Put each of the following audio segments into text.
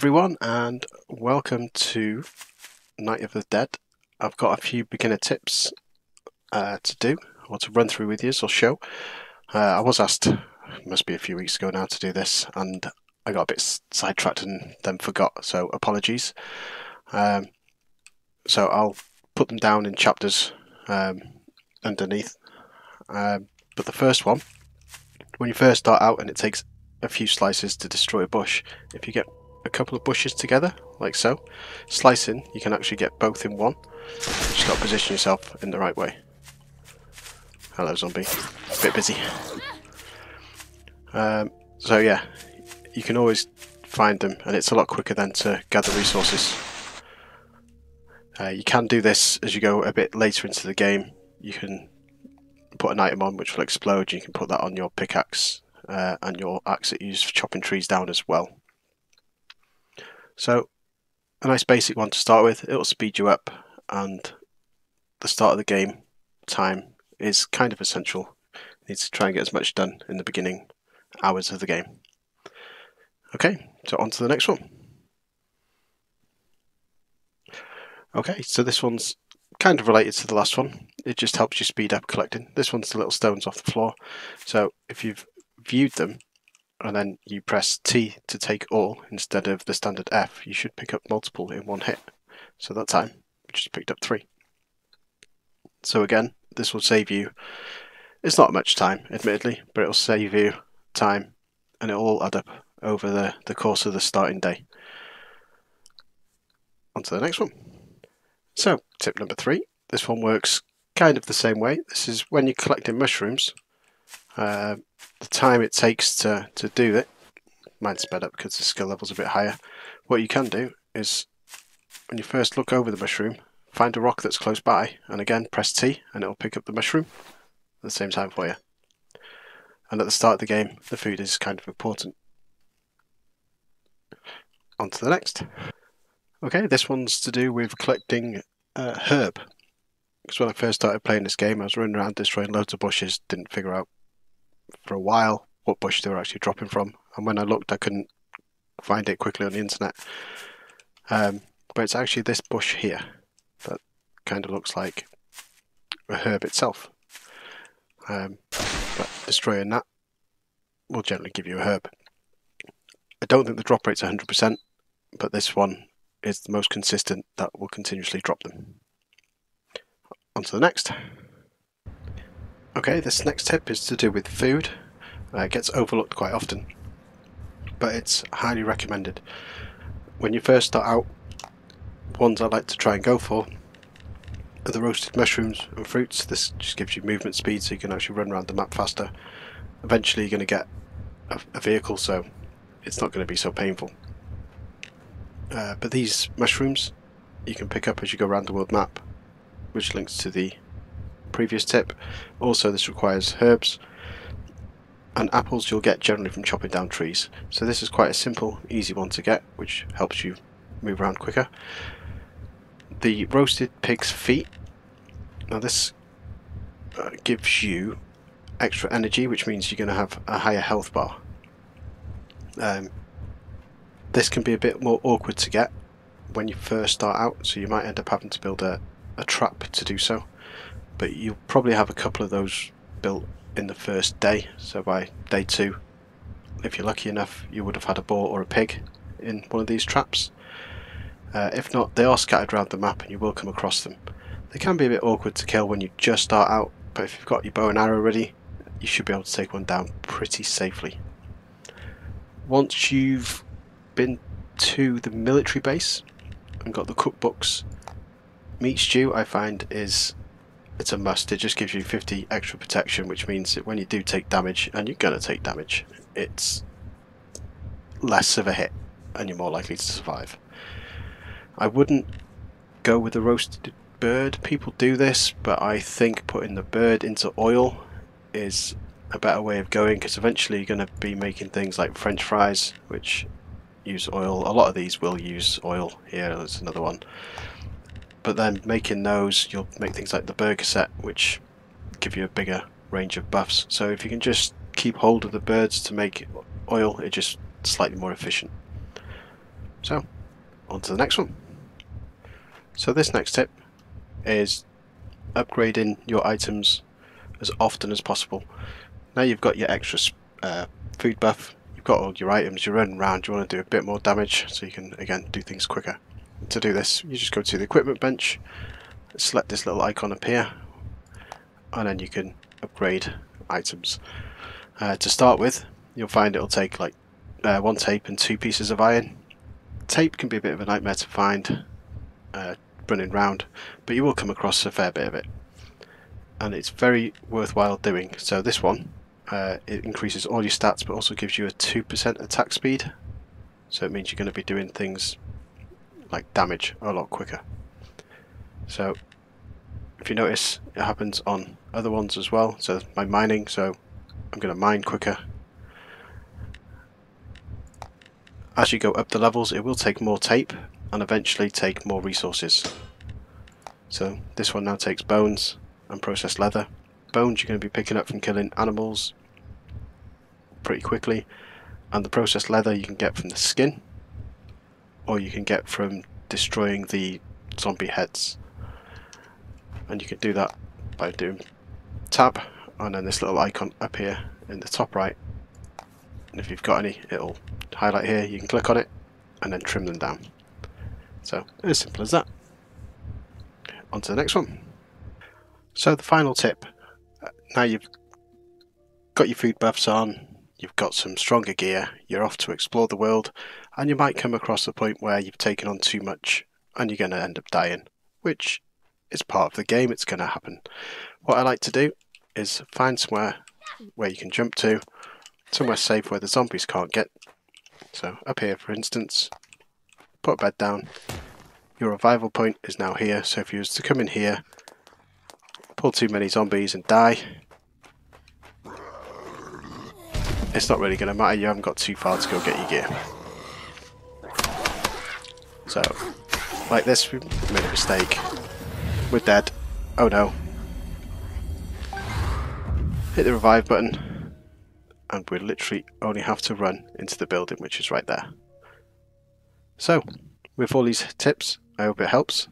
everyone, and welcome to Night of the Dead. I've got a few beginner tips to do, or to run through with you, or show. I was asked, must be a few weeks ago now, to do this, and I got a bit sidetracked and then forgot, so apologies. So I'll put them down in chapters underneath. But the first one, when you first start out and it takes a few slices to destroy a bush, if you get a couple of bushes together, like so, slicing, you can actually get both in one. You just got to position yourself in the right way. Hello, zombie. A bit busy. So yeah, you can always find them, and it's a lot quicker than to gather resources. You can do this as you go a bit later into the game. You can put an item on which will explode. You can put that on your pickaxe and your axe that you use for chopping trees down as well. So, a nice basic one to start with. It'll speed you up, and the start of the game time is kind of essential. You need to try and get as much done in the beginning hours of the game. Okay, so on to the next one. Okay, so this one's kind of related to the last one. It just helps you speed up collecting. This one's the little stones off the floor. So if you've viewed them and then you press T to take all instead of the standard F, you should pick up multiple in one hit. So that time, we just picked up 3. So again, this will save you, it's not much time, admittedly, but it'll save you time, and it'll all add up over the course of the starting day. On to the next one. So, tip number 3, this one works kind of the same way. This is when you're collecting mushrooms, the time it takes to do it, mine's sped up because the skill level's a bit higher. What you can do is, when you first look over the mushroom, find a rock that's close by, and again press T and it'll pick up the mushroom at the same time for you. And at the start of the game, the food is kind of important. On to the next. Okay, this one's to do with collecting herb. Because when I first started playing this game, I was running around destroying loads of bushes, didn't figure out for a while what bush they were actually dropping from, and when I looked I couldn't find it quickly on the internet. But it's actually this bush here that kind of looks like a herb itself. But destroying that will generally give you a herb. I don't think the drop rate's 100%, but this one is the most consistent that will continuously drop them. On to the next. Okay, this next tip is to do with food. It gets overlooked quite often, but it's highly recommended. When you first start out, ones I like to try and go for are the roasted mushrooms and fruits. This just gives you movement speed so you can actually run around the map faster. Eventually you're going to get a vehicle, so it's not going to be so painful. But these mushrooms you can pick up as you go around the world map, which links to the previous tip. Also, this requires herbs, and apples you'll get generally from chopping down trees. So this is quite a simple, easy one to get, which helps you move around quicker. The roasted pig's feet. Now this gives you extra energy, which means you're going to have a higher health bar. This can be a bit more awkward to get when you first start out, so you might end up having to build a trap to do so, but you'll probably have a couple of those built in the first day. So by day 2, if you're lucky enough, you would have had a boar or a pig in one of these traps. If not, they are scattered around the map and you will come across them. They can be a bit awkward to kill when you just start out, but if you've got your bow and arrow ready, you should be able to take one down pretty safely. Once you've been to the military base and got the cookbooks, meat stew I find it's a must. It just gives you 50 extra protection, which means that when you do take damage, and you're going to take damage, it's less of a hit and you're more likely to survive. I wouldn't go with the roasted bird. People do this, but I think putting the bird into oil is a better way of going, because eventually you're going to be making things like French fries, which use oil. A lot of these will use oil. Here, there's another one. But then making those, you'll make things like the burger set, which give you a bigger range of buffs. So if you can just keep hold of the birds to make oil, it's just slightly more efficient. So, on to the next one. So this next tip is upgrading your items as often as possible. Now you've got your extra food buff, you've got all your items, you're running around, you want to do a bit more damage so you can again do things quicker. To do this, you just go to the equipment bench, select this little icon up here, and then you can upgrade items. To start with, you'll find it'll take like 1 tape and 2 pieces of iron. Tape can be a bit of a nightmare to find running round, but you will come across a fair bit of it, and it's very worthwhile doing. So this one, it increases all your stats but also gives you a 2% attack speed, so it means you're going to be doing things like damage a lot quicker. So if you notice, it happens on other ones as well. So my mining, so I'm going to mine quicker. As you go up the levels, it will take more tape and eventually take more resources. So this one now takes bones and processed leather. Bones you're going to be picking up from killing animals pretty quickly, and the processed leather you can get from the skin, or you can get from destroying the zombie heads. And you can do that by doing tab and then this little icon up here in the top right, and if you've got any, it'll highlight here. You can click on it and then trim them down. So as simple as that. On to the next one. So the final tip, now you've got your food buffs on, you've got some stronger gear, you're off to explore the world, and you might come across a point where you've taken on too much and you're going to end up dying, which is part of the game, it's going to happen. What I like to do is find somewhere where you can jump to, somewhere safe where the zombies can't get. So up here for instance, put a bed down. Your revival point is now here, so if you was to come in here, pull too many zombies and die, it's not really going to matter, you haven't got too far to go get your gear. So, like this, we made a mistake. We're dead. Oh no. Hit the revive button, and we literally only have to run into the building, which is right there. So, with all these tips, I hope it helps.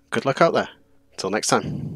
Good luck out there. Until next time.